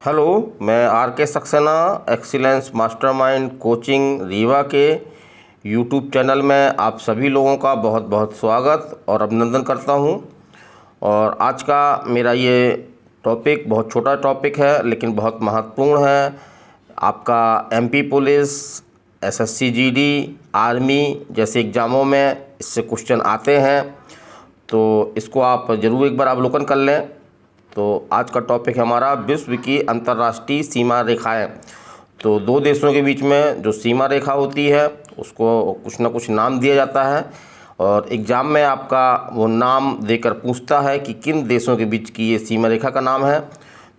Hello, मैं are के Saxena excellence mastermind coaching Rewa के यूट्यूब चैनल में आप सभी लोगों का बहुत बहुत स्वागत और अभिनंदन करता हूं। और आज का मेरा ये टॉपिक बहुत छोटा टॉपिक है लेकिन बहुत महत्वपूर्ण है। आपका MP police, SSC GD, army जैसे एग्ज़ामों में इससे क्वेश्चन आते हैं, तो इसको आप ज़रूर एक बार अवलोकन कर लें। तो आज का टॉपिक है हमारा विश्व की अंतर्राष्ट्रीय सीमा रेखाएं। तो दो देशों के बीच में जो सीमा रेखा होती है उसको कुछ ना कुछ नाम दिया जाता है और एग्ज़ाम में आपका वो नाम देकर पूछता है कि किन देशों के बीच की ये सीमा रेखा का नाम है।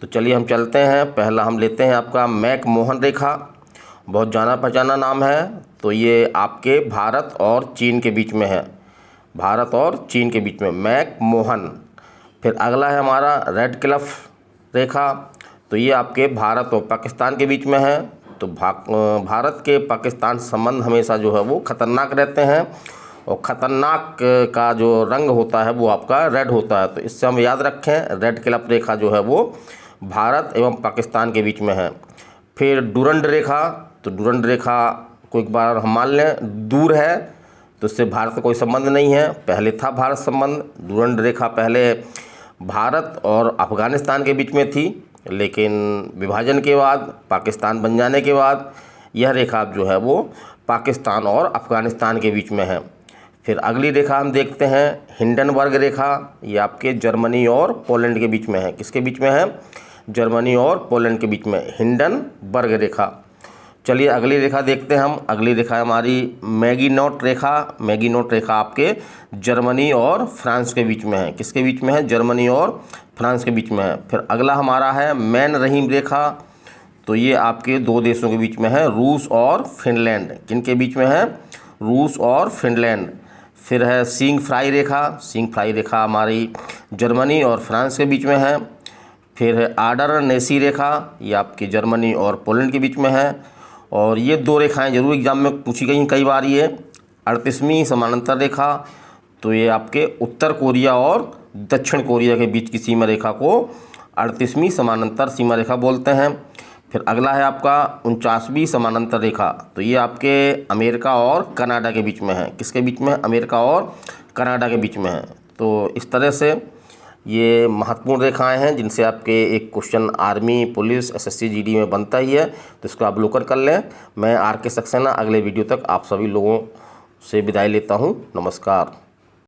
तो चलिए हम चलते हैं। पहला हम लेते हैं आपका मैक-मोहन रेखा, बहुत जाना पहचाना नाम है। तो ये आपके भारत और चीन के बीच में है, भारत और चीन के बीच में मैक-मोहन। फिर अगला है हमारा रेड क्लिफ रेखा। तो ये आपके भारत और पाकिस्तान के बीच में है। तो भारत के पाकिस्तान संबंध हमेशा जो है वो ख़तरनाक रहते हैं और ख़तरनाक का जो रंग होता है वो आपका रेड होता है। तो इससे हम याद रखें, रेड क्लिफ रेखा जो है वो भारत एवं पाकिस्तान के बीच में है। फिर डुरंड रेखा, तो डुरंड रेखा को एक बार हम मान लें दूर है, तो इससे भारत का कोई संबंध नहीं है। पहले था भारत संबंध। डुरंड रेखा पहले भारत और अफ़गानिस्तान के बीच में थी, लेकिन विभाजन के बाद, पाकिस्तान बन जाने के बाद यह रेखा जो है वो पाकिस्तान और अफ़गानिस्तान के बीच में है। फिर अगली रेखा हम देखते हैं हिंडनबर्ग रेखा। ये आपके जर्मनी और पोलैंड के बीच में है। किसके बीच में है? जर्मनी और पोलैंड के बीच में हिंडनबर्ग रेखा। चलिए अगली रेखा देखते हैं हम। अगली रेखा है हमारी मैगिनोट रेखा। मैगिनोट रेखा आपके जर्मनी और फ्रांस के बीच में है। किसके बीच में है? जर्मनी और फ्रांस के बीच में है। फिर अगला हमारा है मैन रहीम रेखा। तो ये आपके दो देशों के बीच में है, रूस और फिनलैंड। किनके बीच में है? रूस और फिनलैंड। फिर है सिंग फ्राई रेखा। सिंग फ्राई रेखा हमारी जर्मनी और फ्रांस के बीच में है। फिर है आर्डर नेसी रेखा। ये आपकी जर्मनी और पोलैंड के बीच में है। और ये दो रेखाएं जरूर एग्जाम में पूछी गई कई बार। ये 38वीं समानांतर रेखा। तो ये आपके उत्तर कोरिया और दक्षिण कोरिया के बीच की सीमा रेखा को 38वीं समानांतर सीमा रेखा बोलते हैं। फिर अगला है आपका 49वीं समानांतर रेखा। तो ये आपके अमेरिका और कनाडा के बीच में है। किसके बीच में है? अमेरिका और कनाडा के बीच में है। तो इस तरह से ये महत्वपूर्ण रेखाएं हैं जिनसे आपके एक question army, police, SSC, GD में बनता ही है। तो इसको आप अवलोकन कर लें। मैं आर के सक्सेना अगले वीडियो तक आप सभी लोगों से विदाई लेता हूं। नमस्कार।